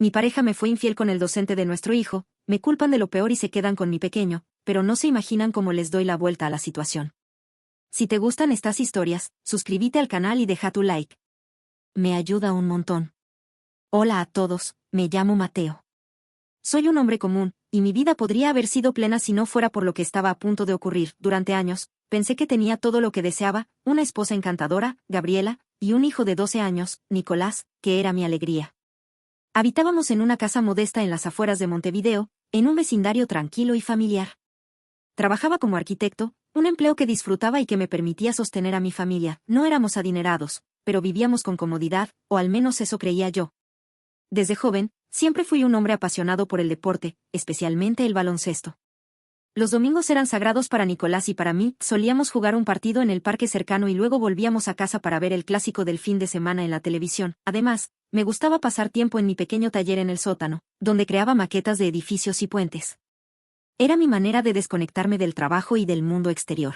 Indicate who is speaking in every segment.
Speaker 1: mi pareja me fue infiel con el docente de nuestro hijo, me culpan de lo peor y se quedan con mi pequeño, pero no se imaginan cómo les doy la vuelta a la situación. Si te gustan estas historias, suscríbete al canal y deja tu like. Me ayuda un montón. Hola a todos, me llamo Mateo. Soy un hombre común, y mi vida podría haber sido plena si no fuera por lo que estaba a punto de ocurrir. Durante años, pensé que tenía todo lo que deseaba, una esposa encantadora, Gabriela, y un hijo de 12 años, Nicolás, que era mi alegría. Habitábamos en una casa modesta en las afueras de Montevideo, en un vecindario tranquilo y familiar. Trabajaba como arquitecto, un empleo que disfrutaba y que me permitía sostener a mi familia. No éramos adinerados, pero vivíamos con comodidad, o al menos eso creía yo. Desde joven, siempre fui un hombre apasionado por el deporte, especialmente el baloncesto. Los domingos eran sagrados para Nicolás y para mí, solíamos jugar un partido en el parque cercano y luego volvíamos a casa para ver el clásico del fin de semana en la televisión. Además, me gustaba pasar tiempo en mi pequeño taller en el sótano, donde creaba maquetas de edificios y puentes. Era mi manera de desconectarme del trabajo y del mundo exterior.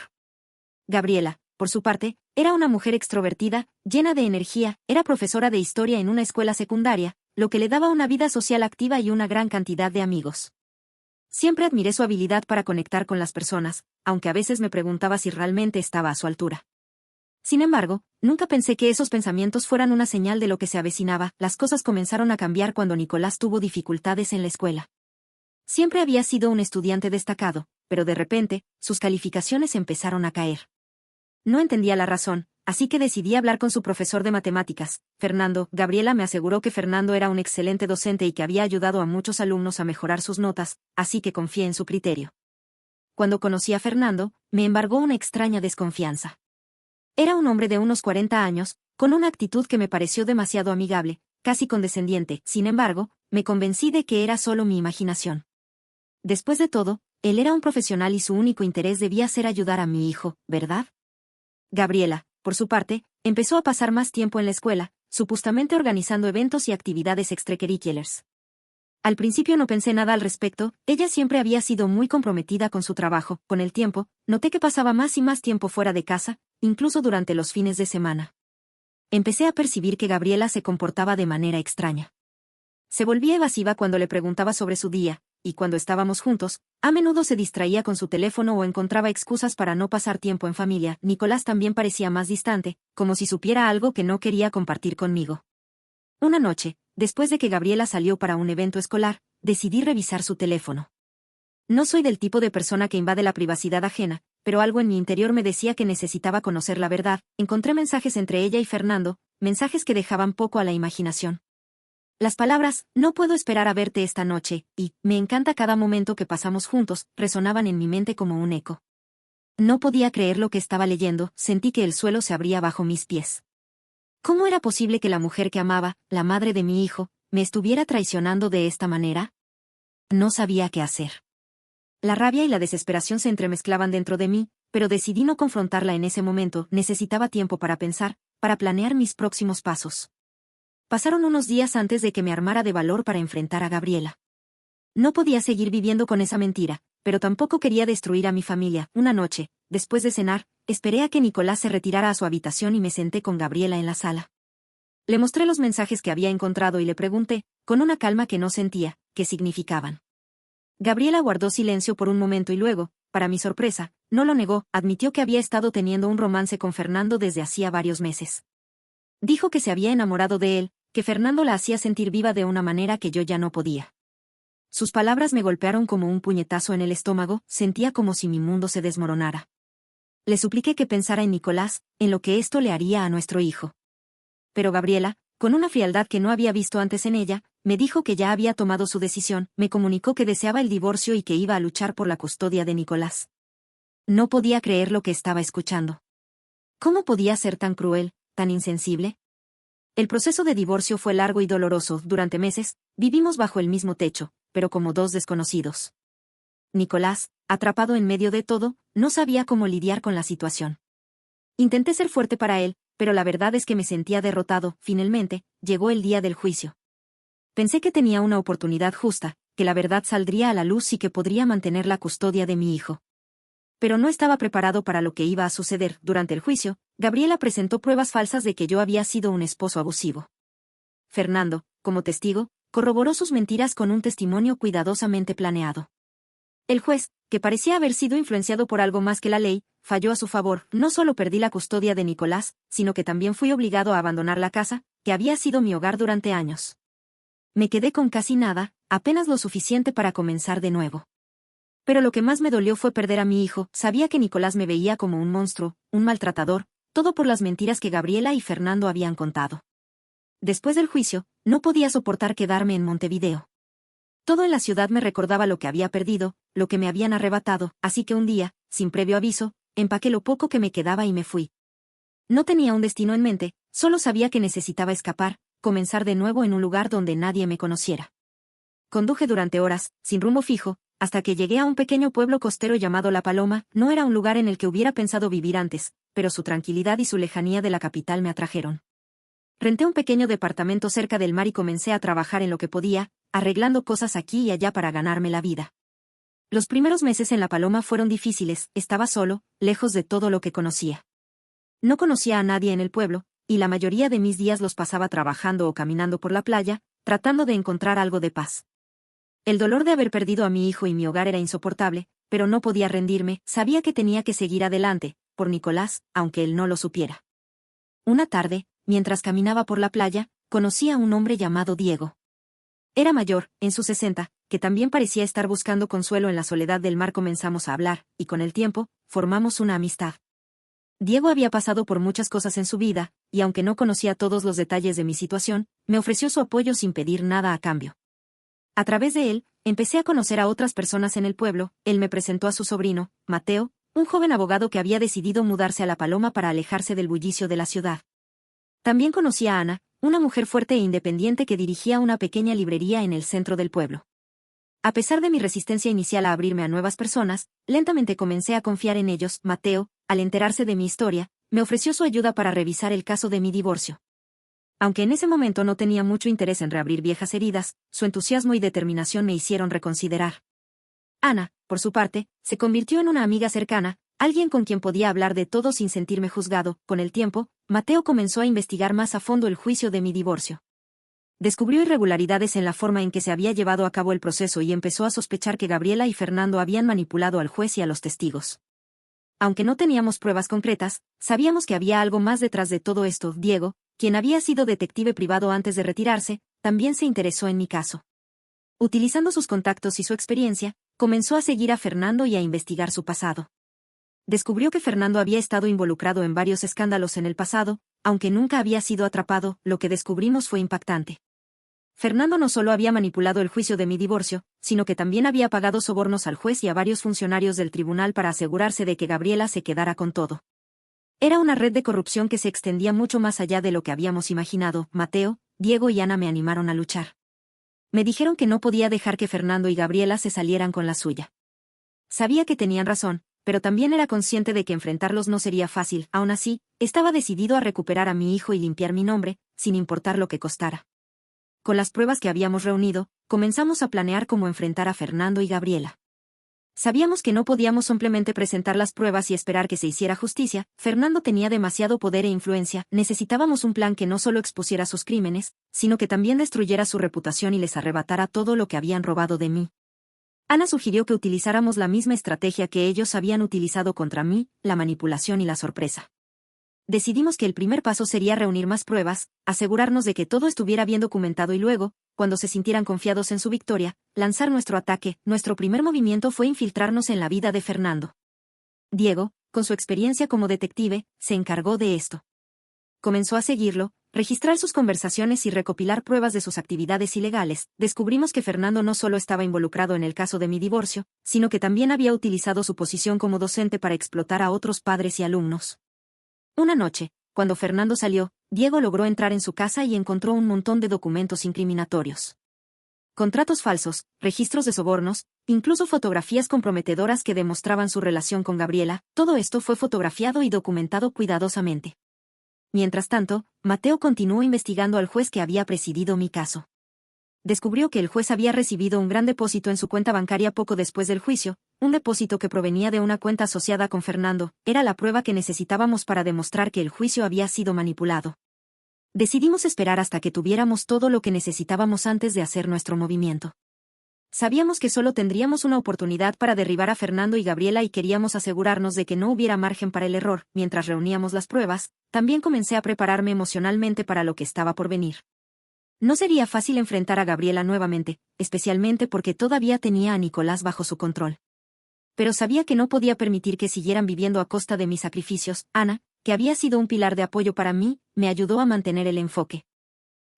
Speaker 1: Gabriela, por su parte, era una mujer extrovertida, llena de energía, era profesora de historia en una escuela secundaria, lo que le daba una vida social activa y una gran cantidad de amigos. Siempre admiré su habilidad para conectar con las personas, aunque a veces me preguntaba si realmente estaba a su altura. Sin embargo, nunca pensé que esos pensamientos fueran una señal de lo que se avecinaba. Las cosas comenzaron a cambiar cuando Nicolás tuvo dificultades en la escuela. Siempre había sido un estudiante destacado, pero de repente, sus calificaciones empezaron a caer. No entendía la razón, así que decidí hablar con su profesor de matemáticas, Fernando. Gabriela me aseguró que Fernando era un excelente docente y que había ayudado a muchos alumnos a mejorar sus notas, así que confié en su criterio. Cuando conocí a Fernando, me embargó una extraña desconfianza. Era un hombre de unos 40 años, con una actitud que me pareció demasiado amigable, casi condescendiente. Sin embargo, me convencí de que era solo mi imaginación. Después de todo, él era un profesional y su único interés debía ser ayudar a mi hijo, ¿verdad? Gabriela, por su parte, empezó a pasar más tiempo en la escuela, supuestamente organizando eventos y actividades extracurriculares. Al principio no pensé nada al respecto, ella siempre había sido muy comprometida con su trabajo. Con el tiempo, noté que pasaba más y más tiempo fuera de casa, incluso durante los fines de semana. Empecé a percibir que Gabriela se comportaba de manera extraña. Se volvía evasiva cuando le preguntaba sobre su día, y cuando estábamos juntos, a menudo se distraía con su teléfono o encontraba excusas para no pasar tiempo en familia. Nicolás también parecía más distante, como si supiera algo que no quería compartir conmigo. Una noche, después de que Gabriela salió para un evento escolar, decidí revisar su teléfono. No soy del tipo de persona que invade la privacidad ajena, pero algo en mi interior me decía que necesitaba conocer la verdad. Encontré mensajes entre ella y Fernando, mensajes que dejaban poco a la imaginación. Las palabras, no puedo esperar a verte esta noche, y, me encanta cada momento que pasamos juntos, resonaban en mi mente como un eco. No podía creer lo que estaba leyendo, sentí que el suelo se abría bajo mis pies. ¿Cómo era posible que la mujer que amaba, la madre de mi hijo, me estuviera traicionando de esta manera? No sabía qué hacer. La rabia y la desesperación se entremezclaban dentro de mí, pero decidí no confrontarla en ese momento. Necesitaba tiempo para pensar, para planear mis próximos pasos. Pasaron unos días antes de que me armara de valor para enfrentar a Gabriela. No podía seguir viviendo con esa mentira, pero tampoco quería destruir a mi familia. Una noche, después de cenar, esperé a que Nicolás se retirara a su habitación y me senté con Gabriela en la sala. Le mostré los mensajes que había encontrado y le pregunté, con una calma que no sentía, qué significaban. Gabriela guardó silencio por un momento y luego, para mi sorpresa, no lo negó, admitió que había estado teniendo un romance con Fernando desde hacía varios meses. Dijo que se había enamorado de él, que Fernando la hacía sentir viva de una manera que yo ya no podía. Sus palabras me golpearon como un puñetazo en el estómago, sentía como si mi mundo se desmoronara. Le supliqué que pensara en Nicolás, en lo que esto le haría a nuestro hijo. Pero Gabriela, con una frialdad que no había visto antes en ella, me dijo que ya había tomado su decisión, me comunicó que deseaba el divorcio y que iba a luchar por la custodia de Nicolás. No podía creer lo que estaba escuchando. ¿Cómo podía ser tan cruel, tan insensible? El proceso de divorcio fue largo y doloroso. Durante meses, vivimos bajo el mismo techo, pero como dos desconocidos. Nicolás, atrapado en medio de todo, no sabía cómo lidiar con la situación. Intenté ser fuerte para él, pero la verdad es que me sentía derrotado. Finalmente, llegó el día del juicio. Pensé que tenía una oportunidad justa, que la verdad saldría a la luz y que podría mantener la custodia de mi hijo. Pero no estaba preparado para lo que iba a suceder. Durante el juicio, Gabriela presentó pruebas falsas de que yo había sido un esposo abusivo. Fernando, como testigo, corroboró sus mentiras con un testimonio cuidadosamente planeado. El juez, que parecía haber sido influenciado por algo más que la ley, falló a su favor. No solo perdí la custodia de Nicolás, sino que también fui obligado a abandonar la casa, que había sido mi hogar durante años. Me quedé con casi nada, apenas lo suficiente para comenzar de nuevo. Pero lo que más me dolió fue perder a mi hijo. Sabía que Nicolás me veía como un monstruo, un maltratador, todo por las mentiras que Gabriela y Fernando habían contado. Después del juicio, no podía soportar quedarme en Montevideo. Todo en la ciudad me recordaba lo que había perdido, lo que me habían arrebatado, así que un día, sin previo aviso, empaqué lo poco que me quedaba y me fui. No tenía un destino en mente, solo sabía que necesitaba escapar, comenzar de nuevo en un lugar donde nadie me conociera. Conduje durante horas, sin rumbo fijo, hasta que llegué a un pequeño pueblo costero llamado La Paloma. No era un lugar en el que hubiera pensado vivir antes, pero su tranquilidad y su lejanía de la capital me atrajeron. Renté un pequeño departamento cerca del mar y comencé a trabajar en lo que podía, arreglando cosas aquí y allá para ganarme la vida. Los primeros meses en La Paloma fueron difíciles. Estaba solo, lejos de todo lo que conocía. No conocía a nadie en el pueblo, y la mayoría de mis días los pasaba trabajando o caminando por la playa, tratando de encontrar algo de paz. El dolor de haber perdido a mi hijo y mi hogar era insoportable, pero no podía rendirme. Sabía que tenía que seguir adelante, por Nicolás, aunque él no lo supiera. Una tarde, mientras caminaba por la playa, conocí a un hombre llamado Diego. Era mayor, en sus 60, que también parecía estar buscando consuelo en la soledad del mar. Comenzamos a hablar, y con el tiempo, formamos una amistad. Diego había pasado por muchas cosas en su vida, y aunque no conocía todos los detalles de mi situación, me ofreció su apoyo sin pedir nada a cambio. A través de él, empecé a conocer a otras personas en el pueblo. Él me presentó a su sobrino, Mateo, un joven abogado que había decidido mudarse a La Paloma para alejarse del bullicio de la ciudad. También conocí a Ana, una mujer fuerte e independiente que dirigía una pequeña librería en el centro del pueblo. A pesar de mi resistencia inicial a abrirme a nuevas personas, lentamente comencé a confiar en ellos. Mateo, al enterarse de mi historia, me ofreció su ayuda para revisar el caso de mi divorcio. Aunque en ese momento no tenía mucho interés en reabrir viejas heridas, su entusiasmo y determinación me hicieron reconsiderar. Ana, por su parte, se convirtió en una amiga cercana, alguien con quien podía hablar de todo sin sentirme juzgado. Con el tiempo, Mateo comenzó a investigar más a fondo el juicio de mi divorcio. Descubrió irregularidades en la forma en que se había llevado a cabo el proceso y empezó a sospechar que Gabriela y Fernando habían manipulado al juez y a los testigos. Aunque no teníamos pruebas concretas, sabíamos que había algo más detrás de todo esto. Diego, quien había sido detective privado antes de retirarse, también se interesó en mi caso. Utilizando sus contactos y su experiencia, comenzó a seguir a Fernando y a investigar su pasado. Descubrió que Fernando había estado involucrado en varios escándalos en el pasado, aunque nunca había sido atrapado. Lo que descubrimos fue impactante. Fernando no solo había manipulado el juicio de mi divorcio, sino que también había pagado sobornos al juez y a varios funcionarios del tribunal para asegurarse de que Gabriela se quedara con todo. Era una red de corrupción que se extendía mucho más allá de lo que habíamos imaginado. Mateo, Diego y Ana me animaron a luchar. Me dijeron que no podía dejar que Fernando y Gabriela se salieran con la suya. Sabía que tenían razón, pero también era consciente de que enfrentarlos no sería fácil. Aún así, estaba decidido a recuperar a mi hijo y limpiar mi nombre, sin importar lo que costara. Con las pruebas que habíamos reunido, comenzamos a planear cómo enfrentar a Fernando y Gabriela. Sabíamos que no podíamos simplemente presentar las pruebas y esperar que se hiciera justicia. Fernando tenía demasiado poder e influencia. Necesitábamos un plan que no solo expusiera sus crímenes, sino que también destruyera su reputación y les arrebatara todo lo que habían robado de mí. Ana sugirió que utilizáramos la misma estrategia que ellos habían utilizado contra mí, la manipulación y la sorpresa. Decidimos que el primer paso sería reunir más pruebas, asegurarnos de que todo estuviera bien documentado y luego, cuando se sintieran confiados en su victoria, lanzar nuestro ataque. Nuestro primer movimiento fue infiltrarnos en la vida de Fernando. Diego, con su experiencia como detective, se encargó de esto. Comenzó a seguirlo, registrar sus conversaciones y recopilar pruebas de sus actividades ilegales. Descubrimos que Fernando no solo estaba involucrado en el caso de mi divorcio, sino que también había utilizado su posición como docente para explotar a otros padres y alumnos. Una noche, cuando Fernando salió, Diego logró entrar en su casa y encontró un montón de documentos incriminatorios. Contratos falsos, registros de sobornos, incluso fotografías comprometedoras que demostraban su relación con Gabriela. Todo esto fue fotografiado y documentado cuidadosamente. Mientras tanto, Mateo continuó investigando al juez que había presidido mi caso. Descubrió que el juez había recibido un gran depósito en su cuenta bancaria poco después del juicio, un depósito que provenía de una cuenta asociada con Fernando. Era la prueba que necesitábamos para demostrar que el juicio había sido manipulado. Decidimos esperar hasta que tuviéramos todo lo que necesitábamos antes de hacer nuestro movimiento. Sabíamos que solo tendríamos una oportunidad para derribar a Fernando y Gabriela y queríamos asegurarnos de que no hubiera margen para el error. Mientras reuníamos las pruebas, también comencé a prepararme emocionalmente para lo que estaba por venir. No sería fácil enfrentar a Gabriela nuevamente, especialmente porque todavía tenía a Nicolás bajo su control. Pero sabía que no podía permitir que siguieran viviendo a costa de mis sacrificios. Ana, que había sido un pilar de apoyo para mí, me ayudó a mantener el enfoque.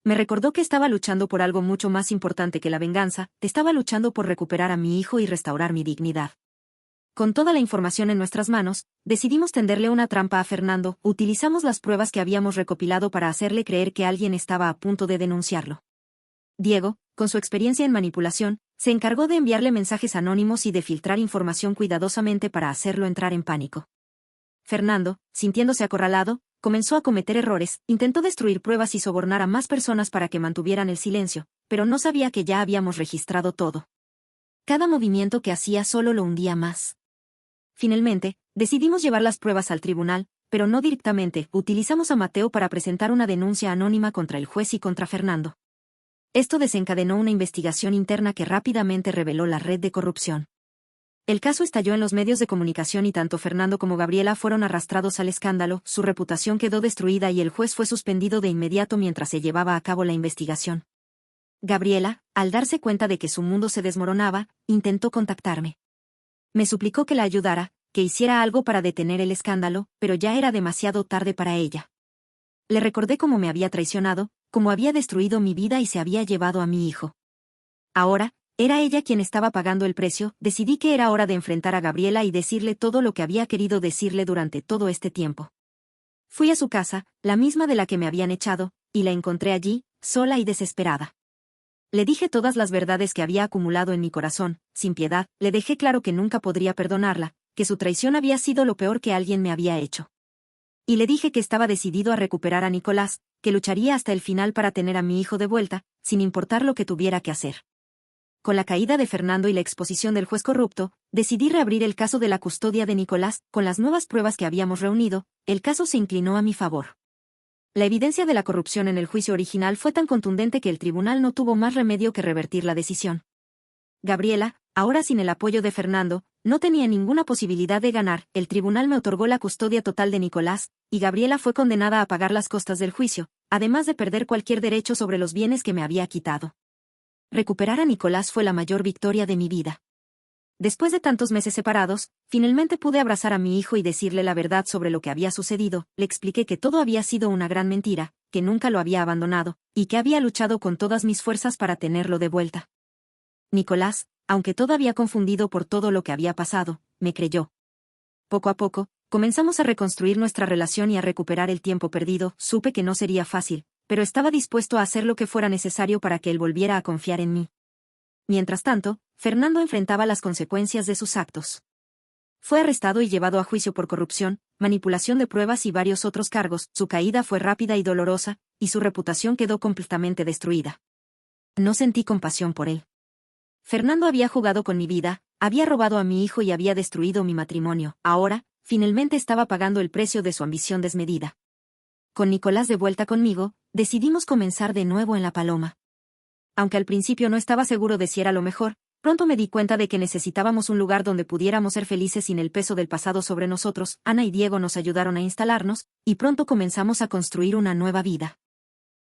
Speaker 1: Me recordó que estaba luchando por algo mucho más importante que la venganza, estaba luchando por recuperar a mi hijo y restaurar mi dignidad. Con toda la información en nuestras manos, decidimos tenderle una trampa a Fernando, utilizamos las pruebas que habíamos recopilado para hacerle creer que alguien estaba a punto de denunciarlo. Diego, con su experiencia en manipulación, se encargó de enviarle mensajes anónimos y de filtrar información cuidadosamente para hacerlo entrar en pánico. Fernando, sintiéndose acorralado, comenzó a cometer errores, intentó destruir pruebas y sobornar a más personas para que mantuvieran el silencio, pero no sabía que ya habíamos registrado todo. Cada movimiento que hacía solo lo hundía más. Finalmente, decidimos llevar las pruebas al tribunal, pero no directamente, utilizamos a Mateo para presentar una denuncia anónima contra el juez y contra Fernando. Esto desencadenó una investigación interna que rápidamente reveló la red de corrupción. El caso estalló en los medios de comunicación y tanto Fernando como Gabriela fueron arrastrados al escándalo, su reputación quedó destruida y el juez fue suspendido de inmediato mientras se llevaba a cabo la investigación. Gabriela, al darse cuenta de que su mundo se desmoronaba, intentó contactarme. Me suplicó que la ayudara, que hiciera algo para detener el escándalo, pero ya era demasiado tarde para ella. Le recordé cómo me había traicionado, cómo había destruido mi vida y se había llevado a mi hijo. Ahora, era ella quien estaba pagando el precio, decidí que era hora de enfrentar a Gabriela y decirle todo lo que había querido decirle durante todo este tiempo. Fui a su casa, la misma de la que me habían echado, y la encontré allí, sola y desesperada. Le dije todas las verdades que había acumulado en mi corazón, sin piedad, le dejé claro que nunca podría perdonarla, que su traición había sido lo peor que alguien me había hecho. Y le dije que estaba decidido a recuperar a Nicolás, que lucharía hasta el final para tener a mi hijo de vuelta, sin importar lo que tuviera que hacer. Con la caída de Fernando y la exposición del juez corrupto, decidí reabrir el caso de la custodia de Nicolás, con las nuevas pruebas que habíamos reunido, el caso se inclinó a mi favor. La evidencia de la corrupción en el juicio original fue tan contundente que el tribunal no tuvo más remedio que revertir la decisión. Gabriela, ahora sin el apoyo de Fernando, no tenía ninguna posibilidad de ganar, el tribunal me otorgó la custodia total de Nicolás, y Gabriela fue condenada a pagar las costas del juicio, además de perder cualquier derecho sobre los bienes que me había quitado. Recuperar a Nicolás fue la mayor victoria de mi vida. Después de tantos meses separados, finalmente pude abrazar a mi hijo y decirle la verdad sobre lo que había sucedido, le expliqué que todo había sido una gran mentira, que nunca lo había abandonado, y que había luchado con todas mis fuerzas para tenerlo de vuelta. Nicolás, aunque todavía confundido por todo lo que había pasado, me creyó. Poco a poco, comenzamos a reconstruir nuestra relación y a recuperar el tiempo perdido, supe que no sería fácil, pero estaba dispuesto a hacer lo que fuera necesario para que él volviera a confiar en mí. Mientras tanto, Fernando enfrentaba las consecuencias de sus actos. Fue arrestado y llevado a juicio por corrupción, manipulación de pruebas y varios otros cargos, su caída fue rápida y dolorosa, y su reputación quedó completamente destruida. No sentí compasión por él. Fernando había jugado con mi vida, había robado a mi hijo y había destruido mi matrimonio, ahora, finalmente estaba pagando el precio de su ambición desmedida. Con Nicolás de vuelta conmigo, decidimos comenzar de nuevo en La Paloma. Aunque al principio no estaba seguro de si era lo mejor, pronto me di cuenta de que necesitábamos un lugar donde pudiéramos ser felices sin el peso del pasado sobre nosotros. Ana y Diego nos ayudaron a instalarnos, y pronto comenzamos a construir una nueva vida.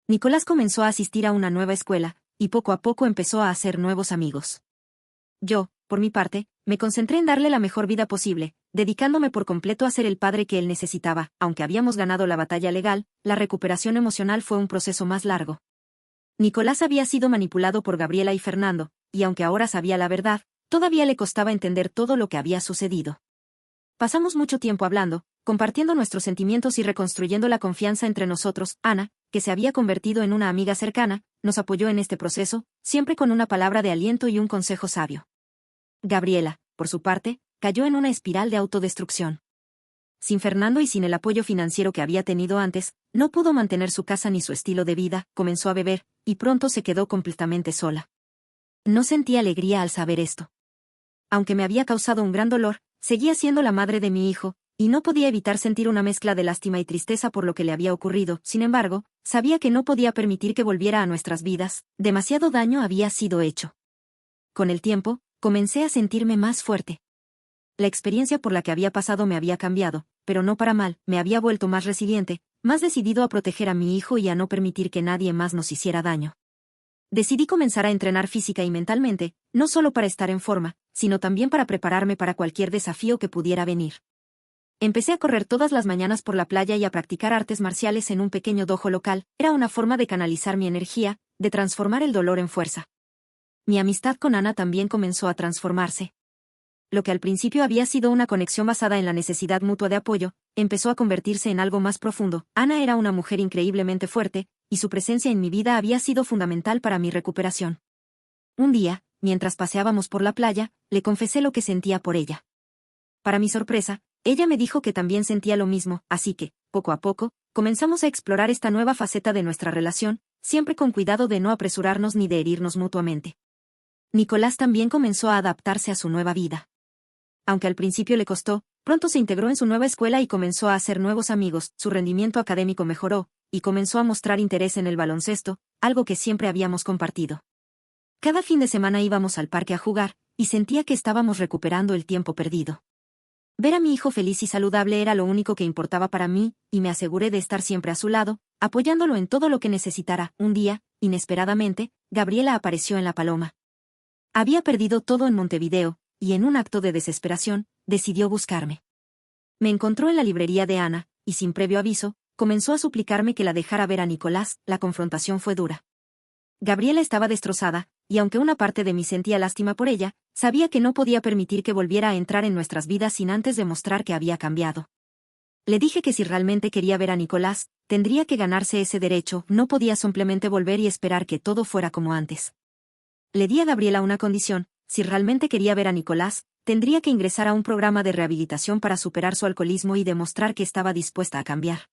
Speaker 1: Nicolás comenzó a asistir a una nueva escuela, y poco a poco empezó a hacer nuevos amigos. Yo, por mi parte, me concentré en darle la mejor vida posible, dedicándome por completo a ser el padre que él necesitaba. Aunque habíamos ganado la batalla legal, la recuperación emocional fue un proceso más largo. Nicolás había sido manipulado por Gabriela y Fernando, y aunque ahora sabía la verdad, todavía le costaba entender todo lo que había sucedido. Pasamos mucho tiempo hablando, compartiendo nuestros sentimientos y reconstruyendo la confianza entre nosotros. Ana, que se había convertido en una amiga cercana, nos apoyó en este proceso, siempre con una palabra de aliento y un consejo sabio. Gabriela, por su parte, cayó en una espiral de autodestrucción. Sin Fernando y sin el apoyo financiero que había tenido antes, no pudo mantener su casa ni su estilo de vida, comenzó a beber, y pronto se quedó completamente sola. No sentí alegría al saber esto. Aunque me había causado un gran dolor, seguía siendo la madre de mi hijo, y no podía evitar sentir una mezcla de lástima y tristeza por lo que le había ocurrido. Sin embargo, sabía que no podía permitir que volviera a nuestras vidas, demasiado daño había sido hecho. Con el tiempo, comencé a sentirme más fuerte. La experiencia por la que había pasado me había cambiado, pero no para mal, me había vuelto más resiliente, más decidido a proteger a mi hijo y a no permitir que nadie más nos hiciera daño. Decidí comenzar a entrenar física y mentalmente, no solo para estar en forma, sino también para prepararme para cualquier desafío que pudiera venir. Empecé a correr todas las mañanas por la playa y a practicar artes marciales en un pequeño dojo local. Era una forma de canalizar mi energía, de transformar el dolor en fuerza. Mi amistad con Ana también comenzó a transformarse. Lo que al principio había sido una conexión basada en la necesidad mutua de apoyo, empezó a convertirse en algo más profundo. Ana era una mujer increíblemente fuerte, y su presencia en mi vida había sido fundamental para mi recuperación. Un día, mientras paseábamos por la playa, le confesé lo que sentía por ella. Para mi sorpresa, ella me dijo que también sentía lo mismo, así que, poco a poco, comenzamos a explorar esta nueva faceta de nuestra relación, siempre con cuidado de no apresurarnos ni de herirnos mutuamente. Nicolás también comenzó a adaptarse a su nueva vida. Aunque al principio le costó, pronto se integró en su nueva escuela y comenzó a hacer nuevos amigos, su rendimiento académico mejoró, y comenzó a mostrar interés en el baloncesto, algo que siempre habíamos compartido. Cada fin de semana íbamos al parque a jugar, y sentía que estábamos recuperando el tiempo perdido. Ver a mi hijo feliz y saludable era lo único que importaba para mí, y me aseguré de estar siempre a su lado, apoyándolo en todo lo que necesitara. Un día, inesperadamente, Gabriela apareció en La Paloma. Había perdido todo en Montevideo, y en un acto de desesperación, decidió buscarme. Me encontró en la librería de Ana, y sin previo aviso, comenzó a suplicarme que la dejara ver a Nicolás. La confrontación fue dura. Gabriela estaba destrozada, y aunque una parte de mí sentía lástima por ella, sabía que no podía permitir que volviera a entrar en nuestras vidas sin antes demostrar que había cambiado. Le dije que si realmente quería ver a Nicolás, tendría que ganarse ese derecho, no podía simplemente volver y esperar que todo fuera como antes. Le di a Gabriela una condición: si realmente quería ver a Nicolás, tendría que ingresar a un programa de rehabilitación para superar su alcoholismo y demostrar que estaba dispuesta a cambiar.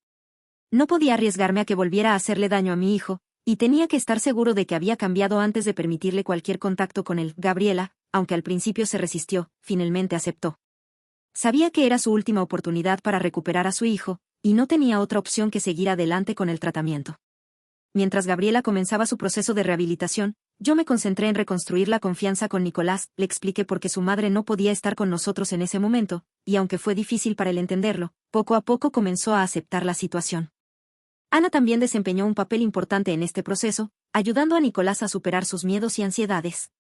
Speaker 1: No podía arriesgarme a que volviera a hacerle daño a mi hijo, y tenía que estar seguro de que había cambiado antes de permitirle cualquier contacto con él. Gabriela, aunque al principio se resistió, finalmente aceptó. Sabía que era su última oportunidad para recuperar a su hijo, y no tenía otra opción que seguir adelante con el tratamiento. Mientras Gabriela comenzaba su proceso de rehabilitación, yo me concentré en reconstruir la confianza con Nicolás. Le expliqué por qué su madre no podía estar con nosotros en ese momento, y aunque fue difícil para él entenderlo, poco a poco comenzó a aceptar la situación. Ana también desempeñó un papel importante en este proceso, ayudando a Nicolás a superar sus miedos y ansiedades.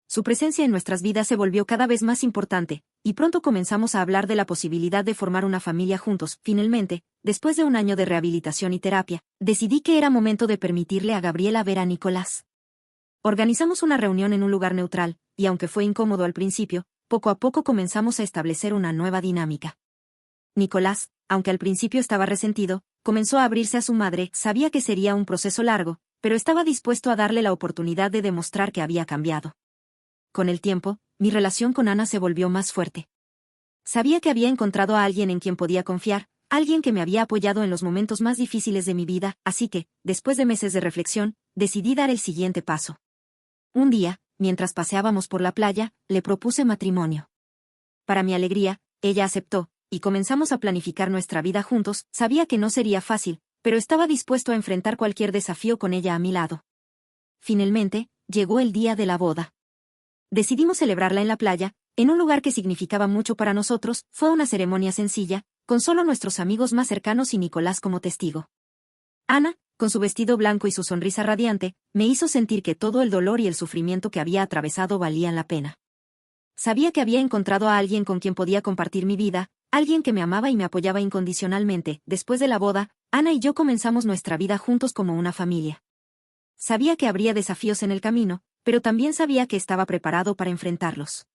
Speaker 1: Su presencia en nuestras vidas se volvió cada vez más importante, y pronto comenzamos a hablar de la posibilidad de formar una familia juntos. Finalmente, después de un año de rehabilitación y terapia, decidí que era momento de permitirle a Gabriela ver a Nicolás. Organizamos una reunión en un lugar neutral, y aunque fue incómodo al principio, poco a poco comenzamos a establecer una nueva dinámica. Nicolás, aunque al principio estaba resentido, comenzó a abrirse a su madre. Sabía que sería un proceso largo, pero estaba dispuesto a darle la oportunidad de demostrar que había cambiado. Con el tiempo, mi relación con Ana se volvió más fuerte. Sabía que había encontrado a alguien en quien podía confiar, alguien que me había apoyado en los momentos más difíciles de mi vida, así que, después de meses de reflexión, decidí dar el siguiente paso. Un día, mientras paseábamos por la playa, le propuse matrimonio. Para mi alegría, ella aceptó, y comenzamos a planificar nuestra vida juntos. Sabía que no sería fácil, pero estaba dispuesto a enfrentar cualquier desafío con ella a mi lado. Finalmente, llegó el día de la boda. Decidimos celebrarla en la playa, en un lugar que significaba mucho para nosotros. Fue una ceremonia sencilla, con solo nuestros amigos más cercanos y Nicolás como testigo. Ana, con su vestido blanco y su sonrisa radiante, me hizo sentir que todo el dolor y el sufrimiento que había atravesado valían la pena. Sabía que había encontrado a alguien con quien podía compartir mi vida, alguien que me amaba y me apoyaba incondicionalmente. Después de la boda, Ana y yo comenzamos nuestra vida juntos como una familia. Sabía que habría desafíos en el camino, pero también sabía que estaba preparado para enfrentarlos.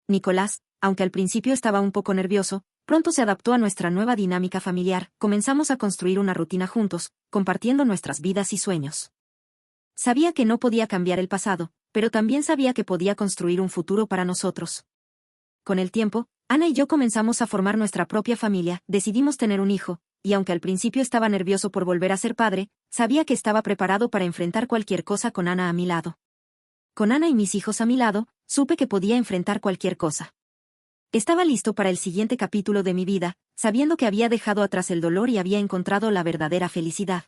Speaker 1: Nicolás, aunque al principio estaba un poco nervioso, pronto se adaptó a nuestra nueva dinámica familiar. Comenzamos a construir una rutina juntos, compartiendo nuestras vidas y sueños. Sabía que no podía cambiar el pasado, pero también sabía que podía construir un futuro para nosotros. Con el tiempo, Ana y yo comenzamos a formar nuestra propia familia. Decidimos tener un hijo, y aunque al principio estaba nervioso por volver a ser padre, sabía que estaba preparado para enfrentar cualquier cosa con Ana a mi lado. Con Ana y mis hijos a mi lado, supe que podía enfrentar cualquier cosa. Estaba listo para el siguiente capítulo de mi vida, sabiendo que había dejado atrás el dolor y había encontrado la verdadera felicidad.